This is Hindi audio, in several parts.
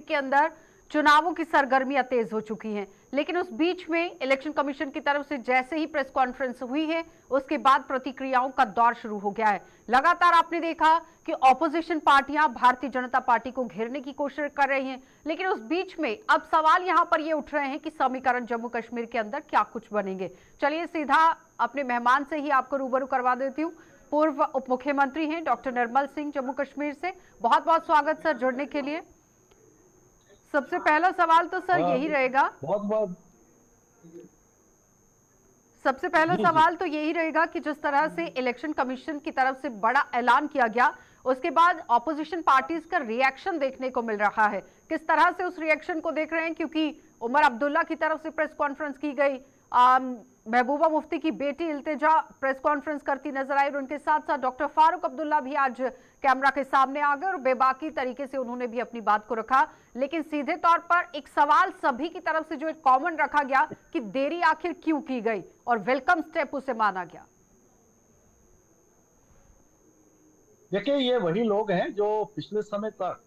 के अंदर चुनावों की सरगर्मियां तेज हो चुकी हैं, लेकिन उस बीच में इलेक्शन कमीशन की तरफ से जैसे ही प्रेस कॉन्फ्रेंस हुई है उसके बाद प्रतिक्रियाओं का दौर शुरू हो गया है। लगातार आपने देखा कि ऑपोजिशन पार्टियां भारतीय जनता पार्टी को घेरने की कोशिश कर रही हैं, लेकिन उस बीच में अब सवाल यहां पर ये उठ रहे हैं कि समीकरण जम्मू कश्मीर के अंदर क्या कुछ बनेंगे। चलिए सीधा अपने मेहमान से ही आपको रूबरू करवा देती हूँ। पूर्व उप मुख्यमंत्री हैं डॉक्टर निर्मल सिंह जम्मू कश्मीर से। बहुत बहुत स्वागत सर जुड़ने के लिए। सबसे पहला सवाल तो सर यही रहेगा, बहुत बहुत सबसे पहला सवाल तो यही रहेगा कि जिस तरह से इलेक्शन कमीशन की तरफ से बड़ा ऐलान किया गया, उसके बाद ऑपोजिशन पार्टीज का रिएक्शन देखने को मिल रहा है, किस तरह से उस रिएक्शन को देख रहे हैं? क्योंकि उमर अब्दुल्ला की तरफ से प्रेस कॉन्फ्रेंस की गई, महबूबा मुफ्ती की बेटी इल्तिजा प्रेस कॉन्फ्रेंस करती नजर आई और उनके साथ साथ डॉक्टर फारूक अब्दुल्ला भी आज कैमरा के सामने आ गए और बेबाकी तरीके से उन्होंने भी अपनी बात को रखा। लेकिन सीधे तौर पर एक सवाल सभी की तरफ से जो एक कॉमन रखा गया कि देरी आखिर क्यों की गई और वेलकम स्टेप उसे माना गया। देखिए, ये वही लोग हैं जो पिछले समय तक,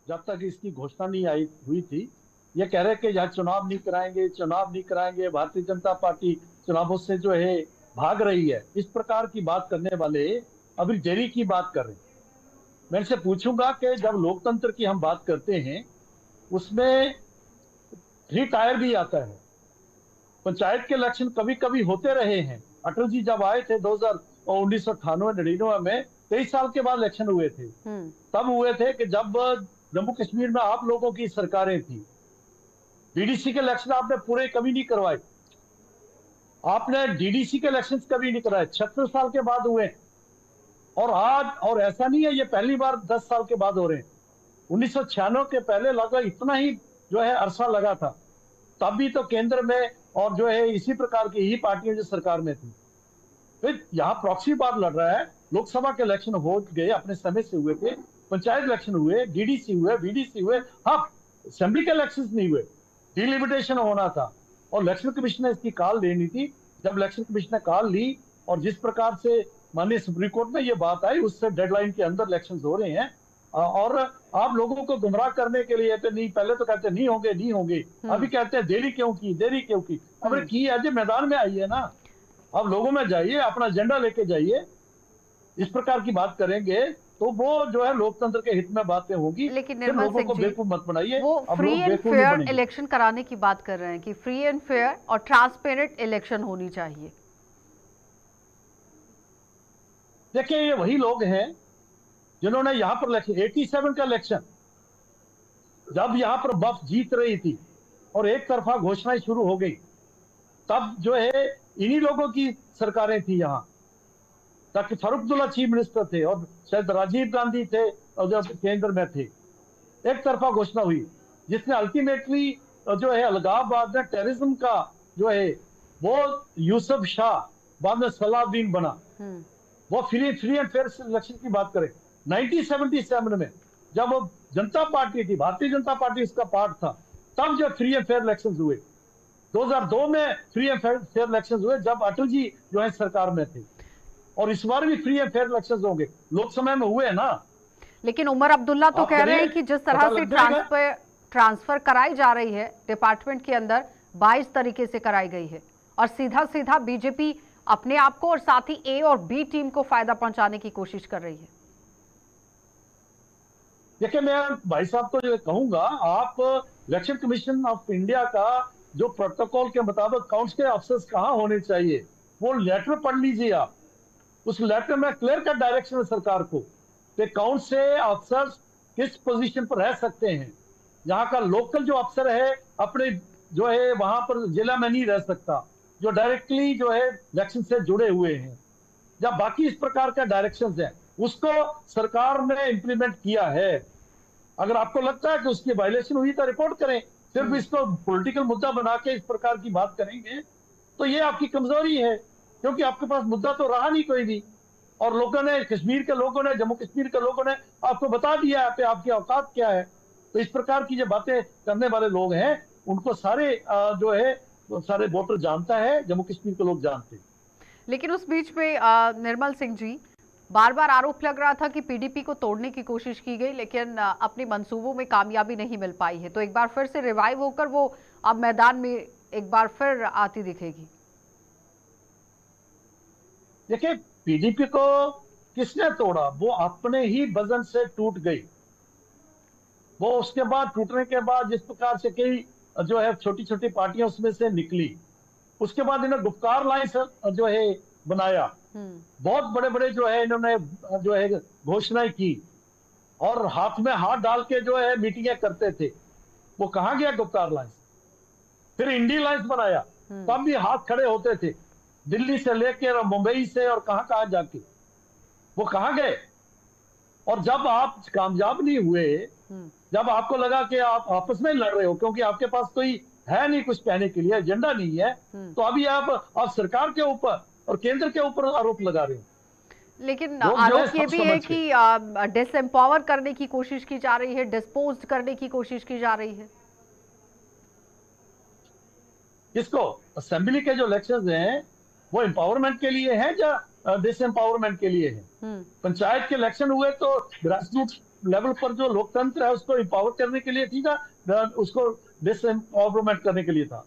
जब तक इसकी घोषणा नहीं आई हुई थी, ये कह रहे कि यहाँ चुनाव नहीं कराएंगे, चुनाव नहीं कराएंगे, भारतीय जनता पार्टी चुनावों से जो है भाग रही है। इस प्रकार की बात करने वाले अभी देरी की बात कर रहे हैं। मैं इनसे पूछूंगा कि जब लोकतंत्र की हम बात करते हैं उसमें 3 टायर भी आता है। पंचायत के इलेक्शन कभी कभी होते रहे हैं। अटल जी जब आए थे 1998-99 में 23 साल के बाद इलेक्शन हुए थे। तब हुए थे कि जब जम्मू कश्मीर में आप लोगों की सरकारें थी। डीडीसी के इलेक्शन आपने पूरे कभी नहीं करवाए, आपने डीडीसी के इलेक्शंस कभी नहीं कराए, 76 साल के बाद हुए। और आज, और ऐसा नहीं है ये पहली बार 10 साल के बाद हो रहे हैं। 1996 के पहले लगभग इतना ही जो है अरसा लगा था, तब भी तो केंद्र में और जो है इसी प्रकार की ही पार्टियां जो सरकार में थी। फिर यहाँ प्रॉक्सी बार लड़ रहा है। लोकसभा के इलेक्शन हो गए, अपने समय से हुए थे, पंचायत इलेक्शन हुए, डीडीसी हुए, बीडीसी हुए, हाँ असेंबली के इलेक्शन नहीं हुए, डिलिमिटेशन होना था और इलेक्शन कमीशन ने इसकी कॉल लेनी थी। जब इलेक्शन कमीशन ने कॉल ली और जिस प्रकार से माननीय सुप्रीम कोर्ट में ये बात आई, उससे डेडलाइन के अंदर इलेक्शन हो रहे हैं। और आप लोगों को गुमराह करने के लिए तो नहीं, पहले तो कहते नहीं होंगे नहीं होंगे, अभी कहते हैं देरी क्यों की, देरी क्यों की। अरे की आज मैदान में आइए ना, अब लोगों में जाइए, अपना एजेंडा लेके जाइए। इस प्रकार की बात करेंगे तो वो जो है लोकतंत्र के हित में बातें होगी। लेकिन निर्मल सिंह जी, बेवकूफ मत बनाइए। वो फ्री एंड फेयर इलेक्शन कराने की बात कर रहे हैं कि फ्री एंड फेयर और ट्रांसपेरेंट इलेक्शन होनी चाहिए। देखिए, ये वही लोग हैं जिन्होंने यहाँ पर इलेक्शन 87 का इलेक्शन, जब यहाँ पर बफ जीत रही थी और एक तरफा घोषणाएं शुरू हो गई, तब जो है इन्हीं लोगों की सरकारें थी यहाँ। ताकि फारूक अब्दुल्ला चीफ मिनिस्टर थे और शायद राजीव गांधी थे और जब केंद्र में थे, एक तरफा घोषणा हुई जिसने अल्टीमेटली जो है अलगाववाद में टेररिज्म का जो है वो यूसुफ शाह बाद में सलाउद्दीन बना। वो फ्री एंड फेयर इलेक्शन की बात करें 1977 में, जब वो जनता पार्टी थी, भारतीय जनता पार्टी इसका पार्ट था, तब जो फ्री एंड फेयर इलेक्शन हुए। 2002 में फ्री एंड फेयर इलेक्शन हुए जब अटल जी जो है सरकार में थे, और इस बार भी फ्री एंड फेयर इलेक्शन होंगे। लोकसभा में हुए ना। लेकिन उमर अब्दुल्ला तो कह रहे हैं कि जिस तरह से ट्रांसफर कराई जा रही है डिपार्टमेंट के अंदर 22 तरीके से कराई गई है और सीधा सीधा बीजेपी अपने आप को और साथ ही ए और बी टीम को फायदा पहुंचाने की कोशिश कर रही है। देखिए, मैं भाई साहब को जो कहूंगा, आप इलेक्शन कमीशन ऑफ इंडिया का जो प्रोटोकॉल के मुताबिक काउंट्स के अफसर्स कहाँ होने चाहिए वो लेटर पढ़ लीजिए आप। उस लेटर में क्लियर कट डायरेक्शन है सरकार को कि काउंट से अफसर किस पोजीशन पर रह सकते हैं। यहाँ का लोकल जो अफसर है अपने जो है वहां पर जिला में नहीं रह सकता, जो डायरेक्टली जो है इलेक्शन से जुड़े हुए हैं। जब बाकी इस प्रकार का डायरेक्शंस है उसको सरकार ने इंप्लीमेंट किया है। अगर आपको लगता है कि उसकी वायलेशन हुई तो रिपोर्ट करें। सिर्फ इसको पॉलिटिकल मुद्दा बना के इस प्रकार की बात करेंगे तो ये आपकी कमजोरी है, क्योंकि आपके पास मुद्दा तो रहा नहीं कोई भी। और लोगों ने, कश्मीर के लोगों ने, जम्मू कश्मीर के लोगों ने आपको बता दिया है आपकी औकात क्या है। तो इस प्रकार की जो बातें करने वाले लोग हैं उनको सारे जो है सारे वोटर जानता है, जम्मू कश्मीर के लोग जानते हैं। लेकिन उस बीच में निर्मल सिंह जी, बार बार आरोप लग रहा था कि पीडीपी को तोड़ने की कोशिश की गई, लेकिन अपने मंसूबों में कामयाबी नहीं मिल पाई है। तो एक बार फिर से रिवाइव होकर वो अब मैदान में एक बार फिर आती दिखेगी। देखिए, पीडीपी को किसने तोड़ा? वो अपने ही वजन से टूट गई। वो उसके बाद टूटने के बाद जिस प्रकार से कई जो है छोटी छोटी पार्टियां उसमें से निकली, उसके बाद इन्होंने गुप्कार लाइंस जो है बनाया, बहुत बड़े बड़े जो है इन्होंने जो है घोषणाएं की और हाथ में हाथ डाल के जो है मीटिंगें करते थे। वो कहां गया गुप्कार लाइंस? फिर इंडी लाइंस बनाया, तब भी हाथ खड़े होते थे, दिल्ली से लेकर मुंबई से और कहां कहां जाके। वो कहां गए? और जब आप कामयाब नहीं हुए, जब आपको लगा कि आप आपस में लड़ रहे हो क्योंकि आपके पास कोई है नहीं कुछ कहने के लिए, एजेंडा नहीं है, तो अभी आप सरकार के ऊपर और केंद्र के ऊपर आरोप लगा रहे हो। लेकिन आरोप ये भी है कि डिसएम्पावर करने की कोशिश की जा रही है, डिस्पोज करने की कोशिश की जा रही है। इसको असेंबली के जो इलेक्शंस हैं वो एम्पावरमेंट के लिए हैं या डिसएम्पावरमेंट के लिए हैं? पंचायत के इलेक्शन हुए तो ग्रासरूट लेवल पर जो लोकतंत्र है उसको एम्पावर करने के लिए थी ना, उसको डिसएम्पावरमेंट करने के लिए था।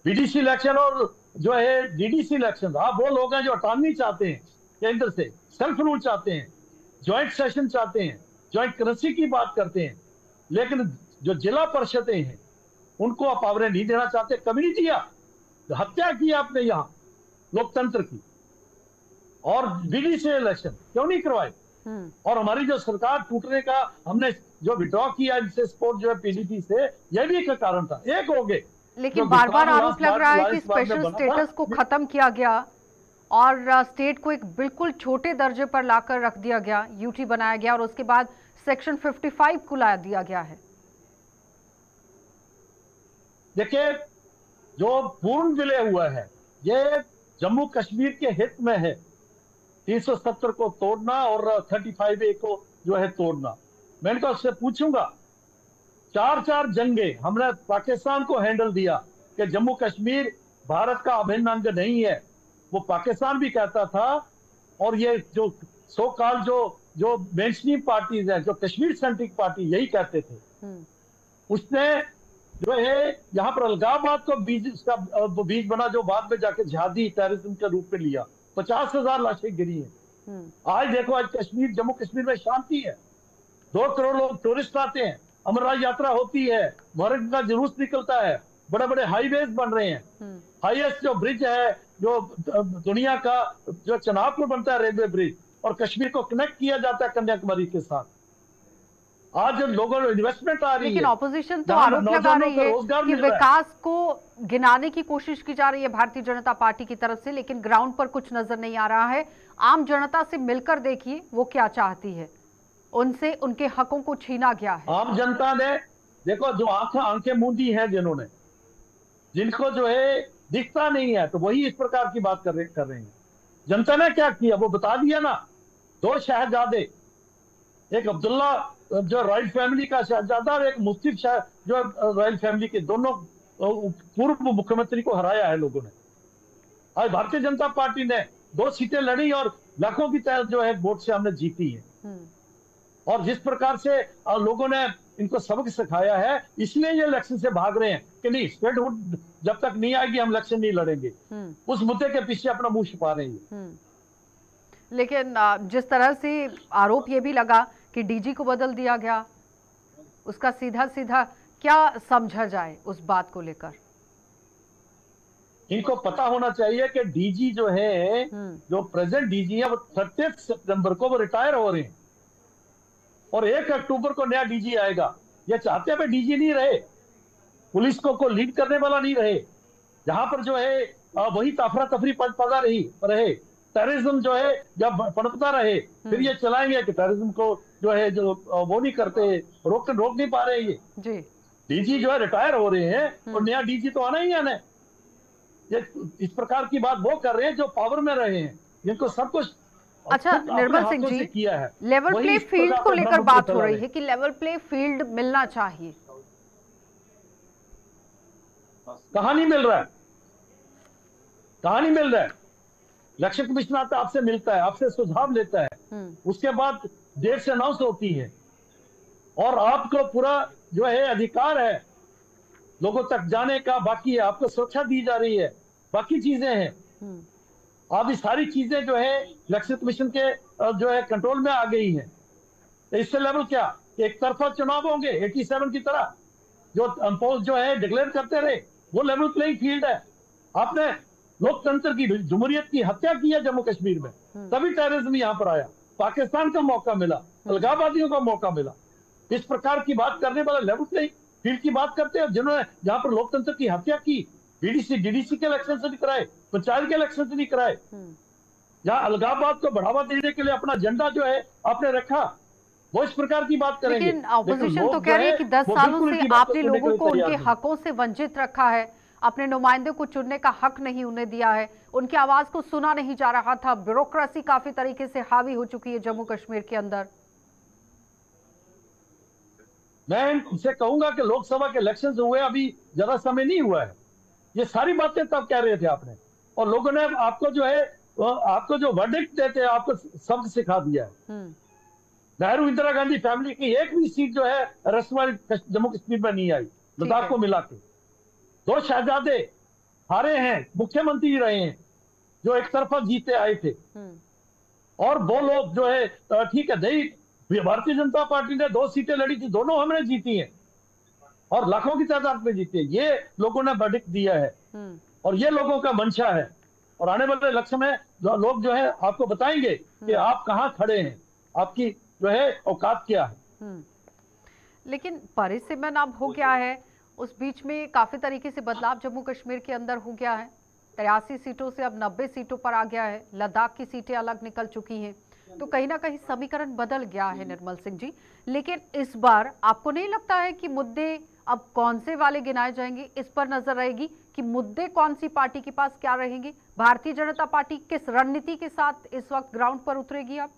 बीडीसी इलेक्शन और जो है डीडीसी इलेक्शन, आप वो लोग हैं जो ऑटोनॉमी चाहते हैं केंद्र से, सेल्फ रूल चाहते हैं, ज्वाइंट सेशन चाहते हैं, ज्वाइंट करेंसी की बात करते हैं, लेकिन जो जिला परिषदें हैं उनको आप पावरें नहीं देना चाहते। कभी नहीं दिया, हत्या की आपने यहाँ लोकतंत्र की। और बीडीसी इलेक्शन क्यों नहीं करवाए? और हमारी जो सरकार टूटने का हमने जो विड्रॉ किया इनसे सपोर्ट जो है पीडीपी से, यह भी एक कारण था। एक हो गए, लेकिन बार बार आरोप लग रहा है कि स्पेशल स्टेटस को खत्म किया गया और स्टेट को एक बिल्कुल छोटे दर्जे पर लाकर रख दिया गया, यूटी बनाया गया और उसके बाद सेक्शन 55 को ला दिया गया है। देखिए, जो पूर्ण विलय हुआ है ये जम्मू कश्मीर के हित में है। 370 को तोड़ना और 35A को जो है तोड़ना। मैं इनको उससे पूछूंगा, 4 जंगे हमने पाकिस्तान को हैंडल दिया कि जम्मू कश्मीर भारत का अभिन्न अंग नहीं है, वो पाकिस्तान भी कहता था। और ये जो सो कॉल्ड जो मेनस्ट्रीम पार्टीज है, जो कश्मीर सेंट्रिक पार्टी, यही कहते थे। उसने जो है यहाँ पर अलगाववाद को बीज बना, जो बाद में जाके जिहादी टेररिज्म के रूप में लिया। 50,000 लाशें गिरी हैं। आज देखो, आज कश्मीर, जम्मू कश्मीर में शांति है। 2 करोड़ लोग टूरिस्ट आते हैं, अमरनाथ यात्रा होती है, मुहर्रम का जुलूस निकलता है, बड़े बड़े हाईवेज बन रहे हैं। हाईएस्ट जो ब्रिज है जो दुनिया का, जो चनाब में बनता है रेलवे ब्रिज, और कश्मीर को कनेक्ट किया जाता है कन्याकुमारी के साथ। आज लोगों ने इन्वेस्टमेंट आ रही है। लेकिन ऑपोजिशन तो आरोप लगा रही है कि विकास को गिनाने की कोशिश की जा रही है भारतीय जनता पार्टी की तरफ से, लेकिन ग्राउंड पर कुछ नजर नहीं आ रहा है। आम जनता से मिलकर देखिए वो क्या चाहती है, उनसे उनके हकों को छीना गया है। आम जनता ने देखो, जो आंखें मूंदी हैं जिन्होंने, जिनको जो है दिखता नहीं है, तो वही इस प्रकार की बात कर रहे हैं। जनता ने क्या किया वो बता दिया ना। 2 शहजादे, एक अब्दुल्ला जो रॉयल फैमिली का शहजादा और एक मुफ्ती जो रॉयल फैमिली के, दोनों पूर्व मुख्यमंत्री को हराया है लोगों ने। आज भारतीय जनता पार्टी ने 2 सीटें लड़ी और लाखों की जो है वोट से हमने जीती है। और जिस प्रकार से लोगों ने इनको सबक सिखाया है, इसलिए ये इलेक्शन से भाग रहे हैं कि नहीं, स्टेटहुड जब तक नहीं आएगी हम इलेक्शन नहीं लड़ेंगे। उस मुद्दे के पीछे अपना मुंह छुपा रहे हैं। लेकिन जिस तरह से आरोप ये भी लगा कि डीजी को बदल दिया गया, उसका सीधा सीधा क्या समझा जाए उस बात को लेकर? इनको पता होना चाहिए कि डीजी जो है, जो प्रेजेंट डीजी है, वो 30 सितंबर को वो रिटायर हो रहे हैं और 1 अक्टूबर को नया डीजी आएगा। ये चाहते हैं डीजी नहीं रहे, पुलिस को लीड करने वाला नहीं रहे, जहां पर जो है वही ताफरा तफरी पदा रहे, टेररिज्म जो है जब पनपता रहे, फिर ये चलाएंगे कि टेररिज्म को जो है जो वो नहीं करते, रोक नहीं पा रहे। ये जी डीजी जो है रिटायर हो रहे हैं और नया डीजी तो आना ही आना है। ये इस प्रकार की बात वो कर रहे हैं जो पावर में रहे हैं, जिनको सब कुछ अच्छा निर्मल सिंह जी किया है। लेवल प्ले फील्ड को लेकर बात हो रही है कि लेवल प्ले फील्ड मिलना चाहिए, कहां नहीं मिल रहा है? कहां नहीं मिल रहा है? इलेक्शन कमिश्नर आपसे मिलता है, आपसे सुझाव लेता है, उसके बाद डेट से अनाउंस होती है, और आपको पूरा जो है अधिकार है लोगों तक जाने का, बाकी है आपको सुरक्षा दी जा रही है, बाकी चीजें हैं। अब ये सारी चीजें जो है इलेक्शन कमीशन के जो है कंट्रोल में आ गई हैं। तो इससे लेवल क्या, एक तरफा चुनाव होंगे 87 की तरह, जो है डिक्लेयर करते रहे, वो लेवल प्लेइंग फील्ड है। आपने लोकतंत्र की, जमहूरियत की हत्या की है जम्मू कश्मीर में, तभी टेररिज्म यहाँ पर आया, पाकिस्तान का मौका मिला, अलगाववादियों का मौका मिला। इस प्रकार की बात करने वाले लेवल प्लेइंग फील्ड की बात करते हैं, जिन्होंने जहां पर लोकतंत्र की हत्या की, डीडीसी के इलेक्शन से नहीं कराए, पंचायत के इलेक्शन से नहीं कराए, जहां अलगाववाद को बढ़ावा देने के लिए अपना एजेंडा जो है आपने रखा, वो इस प्रकार की बात करेंगे। लेकिन ऑपोजिशन तो कह रही है कि 10 सालों से आपने लोगों को उनके हकों से वंचित रखा है, अपने नुमाइंदे को चुनने का हक नहीं उन्हें दिया है, उनकी आवाज को सुना नहीं जा रहा था, ब्यूरोक्रेसी काफी तरीके से हावी हो चुकी है जम्मू कश्मीर के अंदर। मैं इनसे कहूंगा कि लोकसभा के इलेक्शन हुए अभी ज्यादा समय नहीं हुआ है, ये सारी बातें तब कह रहे थे आपने, और लोगों ने आपको जो है आपको जो वर्डिक्ट देते हैं आपको सबक सिखा दिया है। नेहरू इंदिरा गांधी फैमिली की एक भी सीट जो है रसवाई जम्मू कश्मीर में नहीं आई, लद्दाख को मिला के 2 शहजादे हारे हैं, मुख्यमंत्री रहे हैं जो एक तरफा जीते आए थे, और वो लोग जो है ठीक है नहीं, भारतीय जनता पार्टी ने 2 सीटें लड़ी थी, दोनों हमने जीती हैं और लाखों की तादाद में जीते, ये लोगों ने वर्डिक्ट दिया है और ये लोगों का मंशा है। और आने वाले इलेक्शन में लोग जो है आपको बताएंगे कि आप कहां खड़े हैं, आपकी जो है औकात क्या है। लेकिन परिसीमन अब हो गया है, उस बीच में काफी तरीके से बदलाव जम्मू कश्मीर के अंदर हो गया है, 83 सीटों से अब 90 सीटों पर आ गया है, लद्दाख की सीटें अलग निकल चुकी हैं, तो कहीं ना कहीं समीकरण बदल गया है निर्मल सिंह जी। लेकिन इस बार आपको नहीं लगता है कि मुद्दे अब कौन से वाले गिनाए जाएंगे, इस पर नजर रहेगी कि मुद्दे कौन सी पार्टी के पास क्या रहेंगे? भारतीय जनता पार्टी किस रणनीति के साथ इस वक्त ग्राउंड पर उतरेगी अब?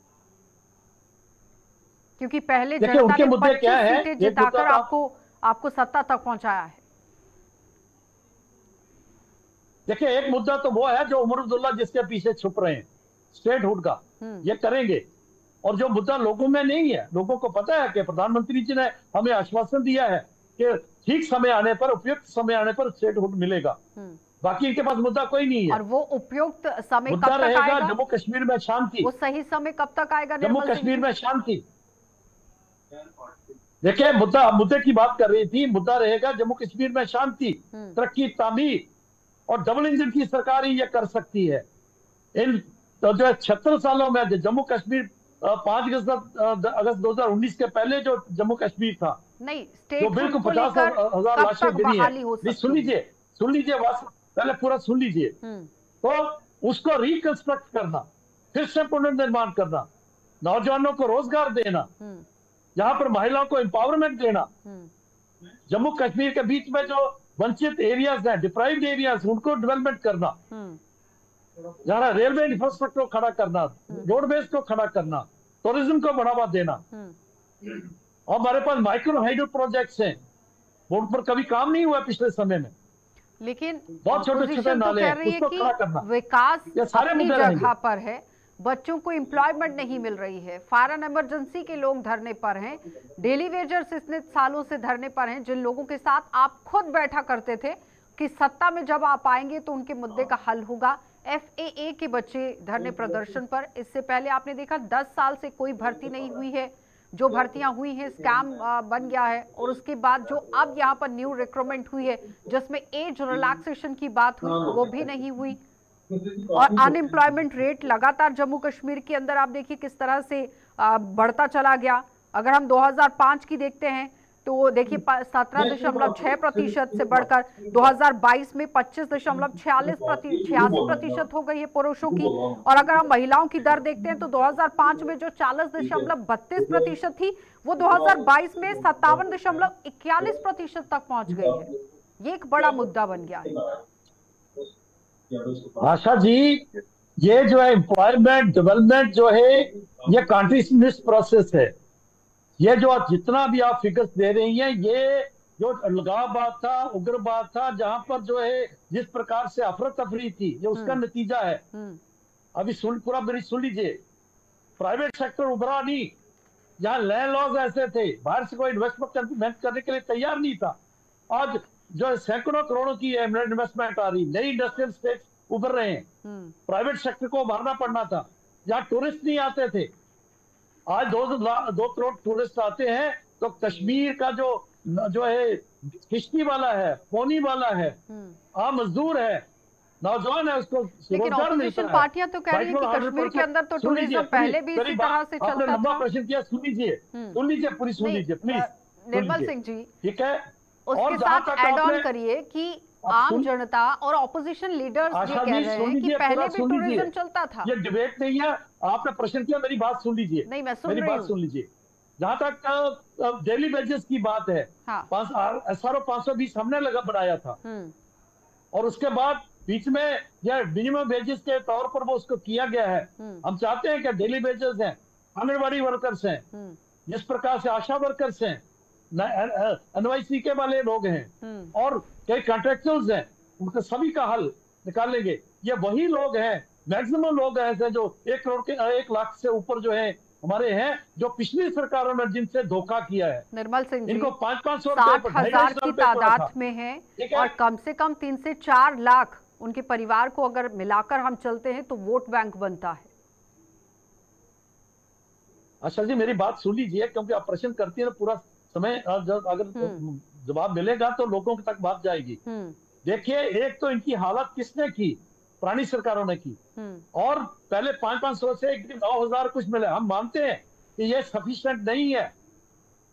क्योंकि पहले जनता ने 25 सीटें जिताकर आपको सत्ता तक पहुंचाया है। देखिए, एक मुद्दा तो वो है जो उमर अब्दुल्ला जिसके पीछे छुप रहे हैं, स्टेटहुड का, ये करेंगे। और जो मुद्दा लोगों में नहीं है, लोगों को पता है कि प्रधानमंत्री जी ने हमें आश्वासन दिया है कि ठीक समय आने पर, उपयुक्त समय आने पर स्टेटहुड मिलेगा, बाकी इनके पास मुद्दा कोई नहीं है। और वो उपयुक्त समय मुद्दा कब तक आएगा? जम्मू कश्मीर में शांति। वो सही समय कब तक आएगा जम्मू कश्मीर में शांति? देखिए, मुद्दे की बात कर रही थी, मुद्दा रहेगा जम्मू कश्मीर में शांति, तरक्की, तामीर, और डबल इंजन की सरकार ही ये कर सकती है। इन तो जो 76 सालों में जम्मू कश्मीर 5 अगस्त 2019 के पहले जो जम्मू कश्मीर था, नहीं जो बिल्कुल 50,000 लाशें गिरी है, सुन लीजिए पहले पूरा सुन लीजिए। तो उसको रिकंस्ट्रक्ट करना, फिर से पुनर्निर्माण करना, नौजवानों को रोजगार देना, यहाँ पर महिलाओं को एम्पावरमेंट देना, जम्मू कश्मीर के बीच में जो वंचित एरियाज हैं, डिप्राइव्ड एरियाज, उनको डेवलपमेंट करना, जहाँ रेलवे इंफ्रास्ट्रक्चर को खड़ा करना, रोडवेज को खड़ा करना, टूरिज्म को बढ़ावा देना। और हमारे पास माइक्रो हाइड्रो प्रोजेक्ट्स हैं, उन पर कभी काम नहीं हुआ पिछले समय में, लेकिन बहुत छोटे छोटे नाले हैं, उसको खड़ा करना। विकास सारे अपनी जगह पर है, बच्चों को एम्प्लॉयमेंट नहीं मिल रही है, फायर एंड इमरजेंसी के लोग धरने पर हैं, डेली वेजर्स इतने सालों से धरने पर हैं, जिन लोगों के साथ आप खुद बैठा करते थे कि सत्ता में जब आप आएंगे तो उनके मुद्दे का हल होगा। FAA के बच्चे धरने प्रदर्शन पर, इससे पहले आपने देखा 10 साल से कोई भर्ती नहीं हुई है, जो भर्तियां हुई हैं स्कैम बन गया है, और उसके बाद जो अब यहाँ पर न्यू रिक्रूटमेंट हुई है जिसमें एज रिलैक्सेशन की बात हुई, वो भी नहीं हुई। और अनएम्प्लॉयमेंट रेट लगातार जम्मू कश्मीर के अंदर आप देखिए किस तरह से बढ़ता चला गया। अगर हम 2005 की देखते हैं तो देखिए 17.6% से बढ़कर 2022 में 25.86% हो गई है पुरुषों की। और अगर हम महिलाओं की दर देखते हैं तो 2005 में जो 40.32% थी, वो 2022 में 57.41% तक पहुंच गई है। ये एक बड़ा मुद्दा बन गया है। आशा जी, ये जो है एम्प्लॉयमेंट डेवलपमेंट जो है, ये कंटिन्यूअस प्रोसेस है। ये जो जितना भी आप फिगर्स दे रही हैं, ये जो अलगाववाद था, उग्रवाद था, जहां पर जो है जिस प्रकार से अफरा तफरी थी, ये उसका नतीजा है। अभी पूरा मेरी सुन लीजिए। प्राइवेट सेक्टर उभरा नहीं, यहाँ लैंड लॉज ऐसे थे, बाहर से कोई इन्वेस्टमेंट करने के लिए तैयार नहीं था। आज जो सैकड़ों करोड़ों की इन्वेस्टमेंट आ रही, नई इंडस्ट्रियल स्टेट उभर रहे हैं, प्राइवेट सेक्टर को उभरना पड़ना था, यहाँ टूरिस्ट नहीं आते थे। आज 2 करोड़ टूरिस्ट आते हैं, तो कश्मीर का जो है किश्ती वाला है, पोनी वाला है, आम मजदूर है, नौजवान है, उसको लेकिन ऑपोजिशन पार्टियां तो कह रही है कि कश्मीर के अंदर तो टूरिज्म पहले भी इसी तरह से चलता था। लंबा प्रश्न किया, सुन लीजिए पूरी, सुन लीजिए प्लीज। निर्मल सिंह जी, ठीक है, उसके साथ ऐड ऑन करिए कि आम जनता और ऑपोजिशन लीडर्स ये कह रहे हैं कि पहले भी टूरिज्म चलता था। ये डिबेट नहीं है, आपने प्रश्न किया, मेरी बात सुन लीजिए। नहीं, मैं सुन मेरी रही बात हूं। सुन लीजिए। जहां तक डेली वेजेस की बात है, SRO 520 हमने बनाया था, और उसके बाद बीच में यह मिनिमम वेजेस के तौर पर वो उसको किया गया है। हम चाहते हैं कि डेली वेजेस हैं, आंगनबाड़ी वर्कर्स हैं, जिस प्रकार से आशा वर्कर्स हैं, NYC के वाले लोग हैं, और कई कॉन्ट्रेक्चुअल्स हैं, उनके सभी का हल निकालेंगे। ये वही लोग हैं, मैक्सिमम लोग ऐसे जो 1 लाख से ऊपर जो है हमारे हैं, जो पिछली सरकारों ने जिनसे धोखा किया है। निर्मल सिंह जी, इनको 500 60,000 की तादाद में है, और कम से कम 3 से 4 लाख उनके परिवार को अगर मिलाकर हम चलते हैं तो वोट बैंक बनता है। अच्छा जी, मेरी बात सुन लीजिए, क्योंकि आप प्रश्न करती है पूरा समय, अगर जवाब मिलेगा तो लोगों तक बात जाएगी। देखिए, एक तो इनकी हालत किसने की? पुरानी सरकारों ने की, और पहले 500 से 9,000 कुछ मिले। हम मानते हैं कि ये सफिशिएंट नहीं है,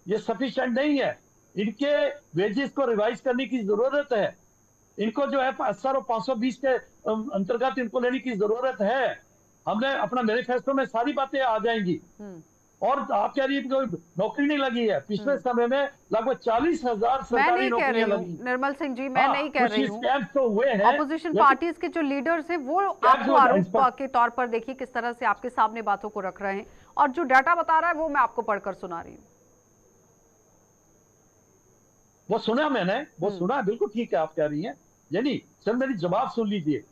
ये सफिशिएंट नहीं है। इनके वेजेस को रिवाइज करने की जरूरत है। इनको जो है SRO 520 के अंतर्गत इनको लेने की जरूरत है। हमने अपना मैनिफेस्टो में सारी बातें आ जाएंगी। और आप कह रही है कोई नौकरी नहीं लगी है, पिछले समय में लगभग 40,000 सरकारी नौकरियां लगी। निर्मल सिंह जी, मैं नहीं कह रही हूँ, तो हुए हैं। ऑपोजिशन पार्टीज के जो लीडर्स हैं वो आपको आरोप के तौर पर देखिए किस तरह से आपके सामने बातों को रख रहे हैं, और जो डाटा बता रहा है वो मैं आपको पढ़कर सुना रही हूँ। वो सुना मैंने, वो सुना, बिल्कुल ठीक है आप कह रही हैं। यानी सर, मेरी जवाब सुन लीजिए।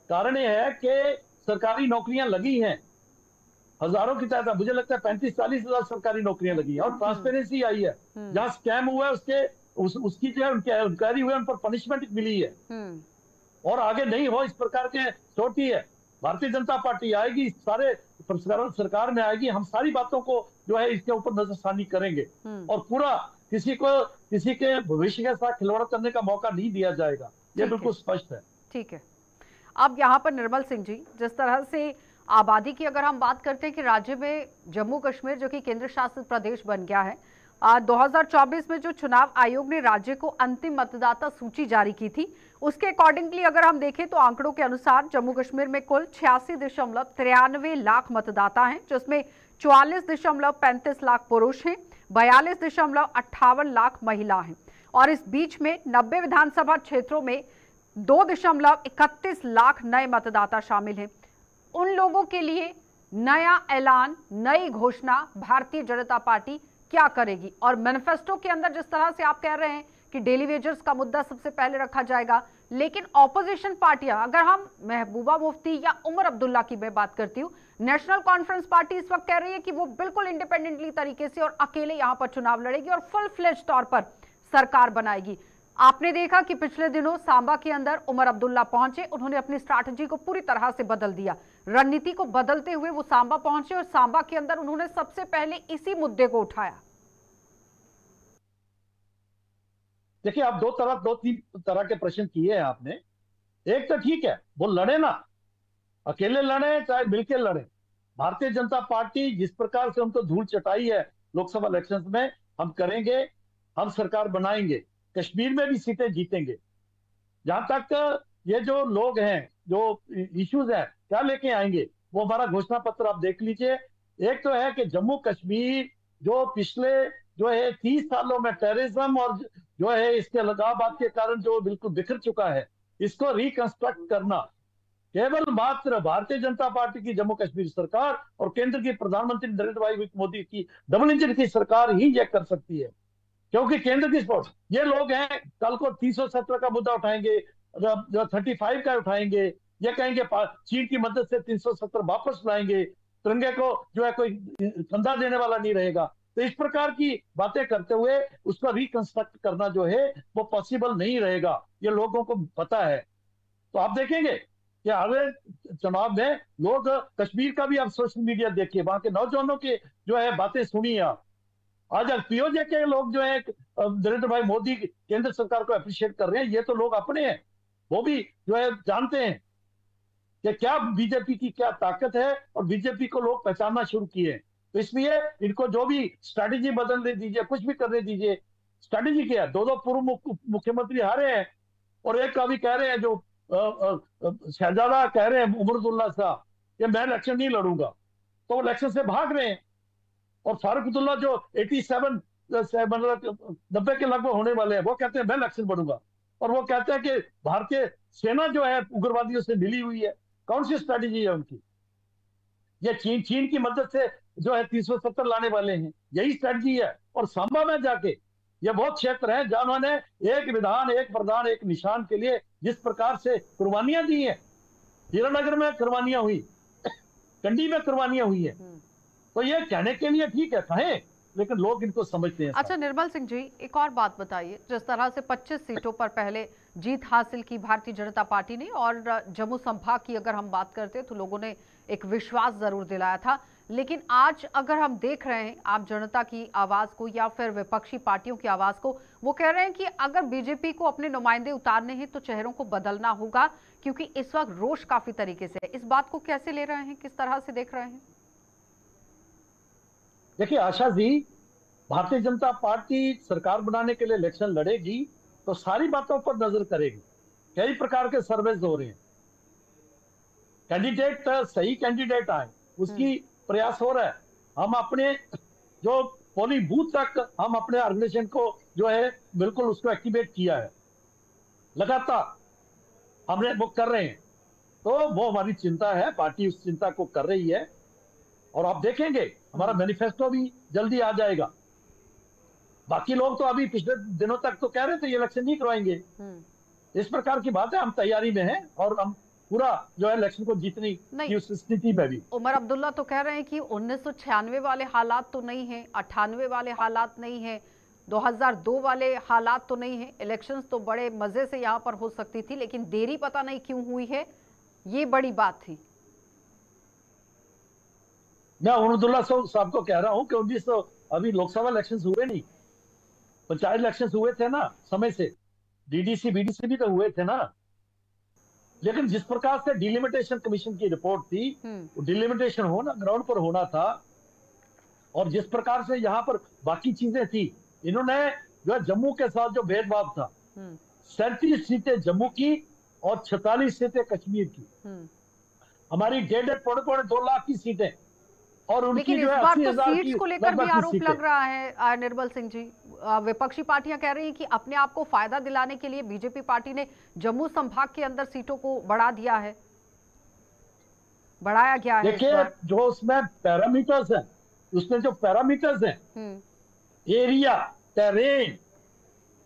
कारण ये है कि सरकारी नौकरियां लगी हैं, हजारों की तादाद, मुझे लगता है 35-40 हजार सरकारी नौकरियां लगी हैं, और ट्रांसपेरेंसी आई है। जहां स्कैम हुआ है उसकी जो है इंक्वायरी हुई है, उन पर पनिशमेंट मिली है। और आगे नहीं हो इस प्रकार के छोटी है। भारतीय जनता पार्टी आएगी, सारे सरकार में आएगी, हम सारी बातों को जो है इसके ऊपर नजरसानी करेंगे, और पूरा किसी के भविष्य के साथ खिलवाड़ करने का मौका नहीं दिया जाएगा। ये बिल्कुल स्पष्ट है। ठीक है। अब यहाँ पर निर्मल सिंह जी, जिस तरह से आबादी की अगर हम बात करते हैं कि राज्य में जम्मू कश्मीर जो कि केंद्र शासित प्रदेश बन गया है, 2024 में जो चुनाव आयोग ने राज्य को अंतिम मतदाता सूची जारी की थी, उसके अकॉर्डिंगली अगर हम देखें तो आंकड़ों के अनुसार जम्मू कश्मीर में कुल 86.93 लाख मतदाता हैं, जिसमें 44.35 लाख पुरुष हैं, 42.58 लाख महिला हैं, और इस बीच में 90 विधानसभा क्षेत्रों में 2.31 लाख नए मतदाता शामिल हैं। उन लोगों के लिए नया ऐलान, नई घोषणा भारतीय जनता पार्टी क्या करेगी? और मैनिफेस्टो के अंदर जिस तरह से आप कह रहे हैं कि डेली वेजर्स का मुद्दा सबसे पहले रखा जाएगा, लेकिन ऑपोजिशन पार्टियां, अगर हम महबूबा मुफ्ती या उमर अब्दुल्ला की मैं बात करती हूँ, नेशनल कॉन्फ्रेंस पार्टी इस वक्त कह रही है कि वो बिल्कुल इंडिपेंडेंटली तरीके से और अकेले यहां पर चुनाव लड़ेगी और फुल फ्लेज तौर पर सरकार बनाएगी। आपने देखा कि पिछले दिनों सांबा के अंदर उमर अब्दुल्ला पहुंचे, उन्होंने अपनी स्ट्रैटेजी को पूरी तरह से बदल दिया, रणनीति को बदलते हुए वो सांबा पहुंचे, और सांबा के अंदर उन्होंने सबसे पहले इसी मुद्दे को उठाया। देखिए, आप 2-3 तरह के प्रश्न किए हैं आपने। एक तो ठीक है, वो लड़े ना, अकेले लड़े चाहे मिलकर लड़े। भारतीय जनता पार्टी जिस प्रकार से उनको धूल चटाई है लोकसभा इलेक्शंस में, हम करेंगे, हम सरकार बनाएंगे, कश्मीर में भी सीटें जीतेंगे। जहां तक ये जो लोग हैं, जो इश्यूज हैं, क्या लेके आएंगे, वो हमारा घोषणा पत्र आप देख लीजिए। एक तो है कि जम्मू कश्मीर जो पिछले जो है 30 सालों में टेररिज्म और जो है इसके अलगाववाद के कारण जो बिल्कुल बिखर चुका है, इसको रिकंस्ट्रक्ट करना केवल मात्र भारतीय जनता पार्टी की जम्मू कश्मीर सरकार और केंद्र की प्रधानमंत्री नरेंद्र भाई मोदी की डबल इंजन की सरकार ही ये कर सकती है। क्योंकि केंद्र की स्पोर्ट, ये लोग हैं कल को 317 का मुद्दा उठाएंगे, 35 का उठाएंगे, ये कहेंगे चीन की मदद से 370 वापस लाएंगे, तिरंगे को जो है कोई कंधा देने वाला नहीं रहेगा। तो इस प्रकार की बातें करते हुए उसका रिकंस्ट्रक्ट करना जो है वो पॉसिबल नहीं रहेगा, ये लोगों को पता है। तो आप देखेंगे कि अगले चुनाव में लोग, कश्मीर का भी आप सोशल मीडिया देखिए, वहां के नौजवानों की जो है बातें सुनिए आप। आज पीओजे के लोग जो है नरेंद्र भाई मोदी केंद्र सरकार को अप्रिशिएट कर रहे हैं, ये तो लोग अपने हैं, वो भी जो है जानते हैं कि क्या बीजेपी की क्या ताकत है और बीजेपी को लोग पहचानना शुरू किए। तो इसलिए इनको जो भी स्ट्रैटेजी बदलने दीजिए, कुछ भी करने दीजिए। स्ट्रैटेजी क्या है, दो पूर्व मुख्यमंत्री हारे हैं और एक का भी कह रहे हैं, जो शहजादा कह रहे हैं उमरदुल्ला साहब कि मैं इलेक्शन नहीं लड़ूंगा, तो इलेक्शन से भाग रहे हैं। और फारूक अब्दुल्ला जो 87 मतलब 90 के लगभग होने वाले हैं, वो कहते हैं मैं इलेक्शन लड़ूंगा। और वो कहते हैं कि भारतीय सेना जो है उग्रवादियों से मिली हुई है। कौन सी स्ट्रैटेजी है उनकी? ये चीन की मदद से जो है 370 लाने वाले हैं, यही स्ट्रैटेजी है। और सांबा में जाके ये बहुत क्षेत्र है जहां उन्होंने एक विधान, एक प्रधान, एक निशान के लिए जिस प्रकार से कुर्बानियां दी हैं, हीरानगर में कुर्बानियां हुई, कंडी में कुर्बानियां हुई है। तो ये कहने के लिए ठीक है, कहें, लेकिन लोग इनको समझते हैं। अच्छा निर्मल सिंह जी, एक और बात बताइए, जिस तरह से 25 सीटों पर पहले जीत हासिल की भारतीय जनता पार्टी ने, और जम्मू संभाग की अगर हम बात करते हैं तो लोगों ने एक विश्वास जरूर दिलाया था, लेकिन आज अगर हम देख रहे हैं आम जनता की आवाज को या फिर विपक्षी पार्टियों की आवाज को, वो कह रहे हैं कि अगर बीजेपी को अपने नुमाइंदे उतारने हैं तो चेहरों को बदलना होगा, क्योंकि इस वक्त रोष काफी तरीके से है। इस बात को कैसे ले रहे हैं, किस तरह से देख रहे हैं? देखिए आशा जी, भारतीय जनता पार्टी सरकार बनाने के लिए इलेक्शन लड़ेगी तो सारी बातों पर नजर करेगी। कई प्रकार के सर्वेज हो रहे हैं, कैंडिडेट सही कैंडिडेट आए उसकी प्रयास हो रहा है। हम अपने जो पोलिंग बूथ तक हम अपने ऑर्गेनाइजेशन को जो है बिल्कुल उसको एक्टिवेट किया है, लगातार हमने वो कर रहे हैं। तो वो हमारी चिंता है, पार्टी उस चिंता को कर रही है। और आप देखेंगे हमारा मैनिफेस्टो भी जल्दी आ जाएगा। बाकी लोग तो अभी पिछले दिनों तक तो कह रहे थे ये इलेक्शन नहीं करवाएंगे, इस प्रकार की बात है। हम तैयारी में हैं और हम पूरा जो है इलेक्शन को जीतने की उस स्थिति में भी। उमर अब्दुल्ला तो कह रहे हैं कि 1996 वाले हालात तो नहीं है, 98 वाले हालात नहीं है, 2002 वाले हालात तो नहीं है, इलेक्शंस तो बड़े मजे से यहाँ पर हो सकती थी, लेकिन देरी पता नहीं क्यों हुई है, ये बड़ी बात थी। मैं उमरदुल्ला साहब को कह रहा हूं कि 1900 अभी लोकसभा इलेक्शन हुए नहीं, पंचायत इलेक्शन हुए थे ना समय से, डीडीसी बीडीसी भी तो हुए थे ना। लेकिन जिस प्रकार से डिलिमिटेशन कमीशन की रिपोर्ट थी, डिलिमिटेशन होना ग्राउंड पर होना था, और जिस प्रकार से यहाँ पर बाकी चीजें थी, इन्होंने जो है जम्मू के साथ जो भेदभाव था, 37 सीटें जम्मू की और 46 सीटें कश्मीर की, हमारी 1.5-2 लाख की सीटें, और उनकी लेकिन इस बार तो सीट्स को लेकर भी आरोप लग रहा है निर्मल सिंह जी। विपक्षी पार्टियां कह रही हैं कि अपने आप को फायदा दिलाने के लिए बीजेपी पार्टी ने जम्मू संभाग के अंदर सीटों को बढ़ा दिया है, बढ़ाया गया है। देखिए जो उसमें पैरामीटर्स हैं, उसमें जो पैरामीटर्स हैं, एरिया, टेरेन,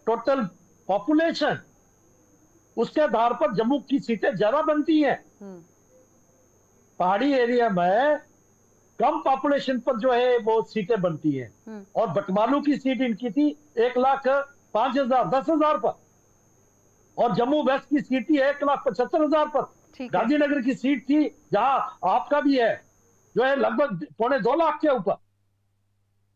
टोटल पॉपुलेशन, उसके आधार पर जम्मू की सीटें ज्यादा बनती हैं। पहाड़ी एरिया में कम पॉपुलेशन पर जो है वो सीटें बनती हैं। और बटमालू की सीट इनकी थी 1,05,000 10,000 पर, और जम्मू वेस्ट की सीट थी 1,75,000 पर। गांधीनगर की सीट थी जहां आपका भी है जो है लगभग 2.25 लाख के ऊपर।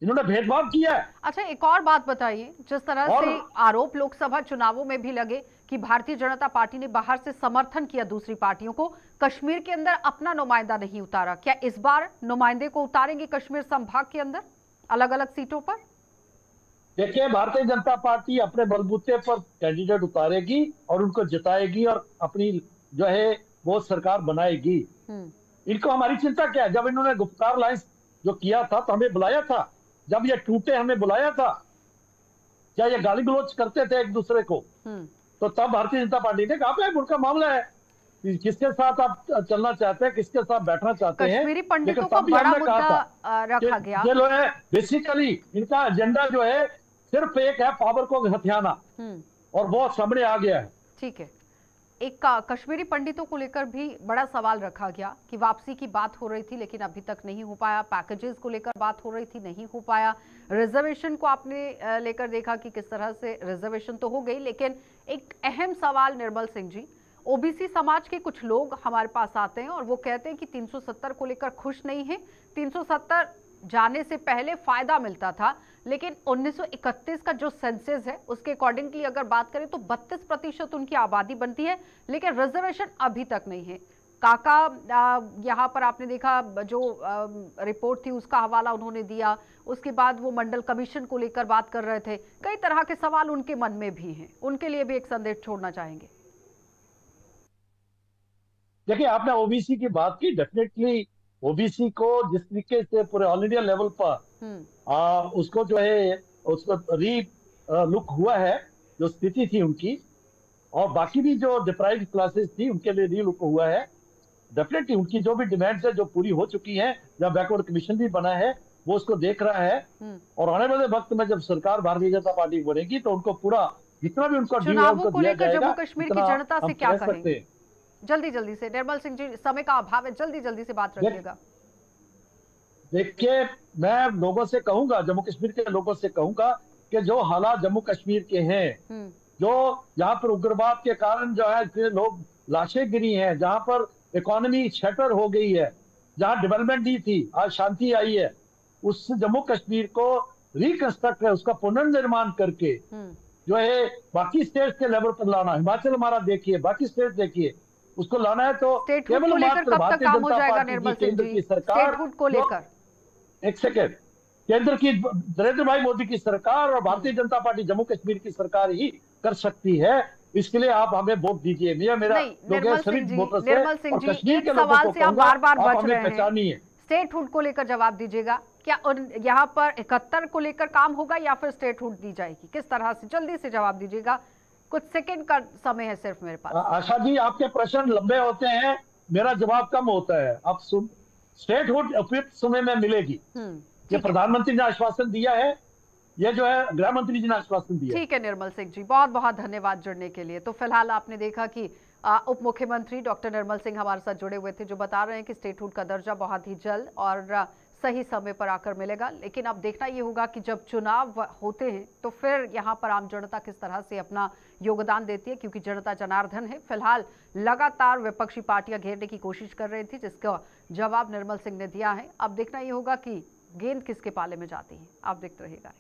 इन्होंने भेदभाव किया है। अच्छा एक और बात बताइए, जिस तरह से आरोप लोकसभा चुनावों में भी लगे कि भारतीय जनता पार्टी ने बाहर से समर्थन किया दूसरी पार्टियों को, कश्मीर के अंदर अपना नुमाइंदा नहीं उतारा, क्या इस बार नुमाइंदे को उतारेंगे कश्मीर संभाग के अंदर अलग अलग सीटों पर? देखिए भारतीय जनता पार्टी अपने बलबूते पर कैंडिडेट उतारेगी और उनको जिताएगी और अपनी जो है वो सरकार बनाएगी। इनको हमारी चिंता क्या है? जब इन्होंने गुप्कार लाइंस जो किया था तो हमें बुलाया था, जब ये टूटे हमें बुलाया था, क्या ये गाली गलौज करते थे एक दूसरे को, तो तब भारतीय जनता पार्टी ने कहा उनका मामला है, किसके साथ आप चलना चाहते हैं, किसके साथ बैठना चाहते हैं। कश्मीरी पंडितों को बड़ा मुद्दा रखा गया। ये लोग है बेसिकली इनका एजेंडा जो है सिर्फ एक है, पावर को हथियाना, और वो सामने आ गया है। ठीक है, एक कश्मीरी पंडितों को लेकर भी बड़ा सवाल रखा गया कि वापसी की बात हो रही थी लेकिन अभी तक नहीं हो पाया। पैकेजेस को लेकर बात हो रही थी, नहीं हो पाया। रिजर्वेशन को आपने लेकर देखा कि किस तरह से रिजर्वेशन तो हो गई, लेकिन एक अहम सवाल निर्मल सिंह जी, ओबीसी समाज के कुछ लोग हमारे पास आते हैं और वो कहते हैं कि 370 को लेकर खुश नहीं है। 370 जाने से पहले फायदा मिलता था, लेकिन 1931 का जो सेंसस है उसके अकॉर्डिंगली अगर बात करें तो 32% उनकी आबादी बनती है, लेकिन रिजर्वेशन अभी तक नहीं है। काका यहाँ पर आपने देखा जो रिपोर्ट थी उसका हवाला उन्होंने दिया, उसके बाद वो मंडल कमीशन को लेकर बात कर रहे थे। कई तरह के सवाल उनके मन में भी हैं, उनके लिए भी एक संदेश छोड़ना चाहेंगे। देखिए, आपने ओबीसी की बात की। डेफिनेटली ओबीसी को जिस तरीके से पूरे ऑल इंडिया लेवल पर उसको जो है उसको री लुक हुआ है, जो स्थिति थी उनकी, और बाकी भी जो डिप्राइव्ड क्लासेस थी उनके लिए री लुक हुआ है। डेफिनेटली उनकी जो भी डिमांड्स है जो पूरी हो चुकी हैं, जब बैकवर्ड कमीशन भी बना है वो उसको देख रहा है। और आने वाले वक्त में जब सरकार भारतीय जनता पार्टी बनेगी तो उनको पूरा जितना भी उनको चुनावों को लेकर जम्मू कश्मीर की जनता से क्या कहेंगे? जल्दी से निर्मल सिंह जी, समय का अभाव है, जल्दी से बात रखिएगा। देखिए, मैं लोगों से कहूंगा, जम्मू कश्मीर के लोगों से कहूंगा कि जो हालात जम्मू कश्मीर के हैं, जो यहाँ पर उग्रवाद के कारण जो है लोग लाशें गिरी हैं, जहाँ पर इकोनॉमी शटर हो गई है, जहाँ डेवलपमेंट नहीं थी, आज शांति आई है, उस जम्मू कश्मीर को रिकंस्ट्रक्ट है, उसका पुनर्निर्माण करके जो है बाकी स्टेट के लेवल पर लाना। हिमाचल हमारा देखिए, बाकी स्टेट देखिए, उसको लाना है तो केवल मात्र भारतीय जनता पार्टी की केंद्र की सरकार को लेकर, एक सेकेंड, केंद्र की नरेंद्र भाई मोदी की सरकार और भारतीय जनता पार्टी जम्मू कश्मीर की सरकार ही कर सकती है। इसके लिए आप हमें वोट दीजिए। मेरा लोग सभी वोटर्स हैं और कश्मीर के लोगों को कहूंगा, आप हमें पहचानिए। स्टेटहुड को लेकर जवाब दीजिएगा। क्या यहाँ पर 71 को लेकर काम होगा या फिर स्टेटहुड दी जाएगी? किस तरह से? जल्दी से जवाब दीजिएगा, कुछ सेकंड का समय है सिर्फ मेरे पास। आशा जी, आपके प्रश्न लंबे होते हैं, मेरा जवाब कम होता है। अब स्टेटहुड उपयुक्त समय में मिलेगी। ये प्रधानमंत्री ने आश्वासन दिया है, ये जो है गृह मंत्री जी ने आश्वासन दिया। ठीक है निर्मल सिंह जी, बहुत बहुत धन्यवाद जुड़ने के लिए। तो फिलहाल आपने देखा कि उप मुख्यमंत्री डॉक्टर निर्मल सिंह हमारे साथ जुड़े हुए थे, जो बता रहे हैं कि स्टेटहुड का दर्जा बहुत ही जल्द और सही समय पर आकर मिलेगा। लेकिन अब देखना ये होगा कि जब चुनाव होते हैं तो फिर यहाँ पर आम जनता किस तरह से अपना योगदान देती है, क्योंकि जनता जनार्दन है। फिलहाल लगातार विपक्षी पार्टियां घेरने की कोशिश कर रही थी, जिसका जवाब निर्मल सिंह ने दिया है। अब देखना ये होगा कि गेंद किसके पाले में जाती है। आप देखते रहिएगा।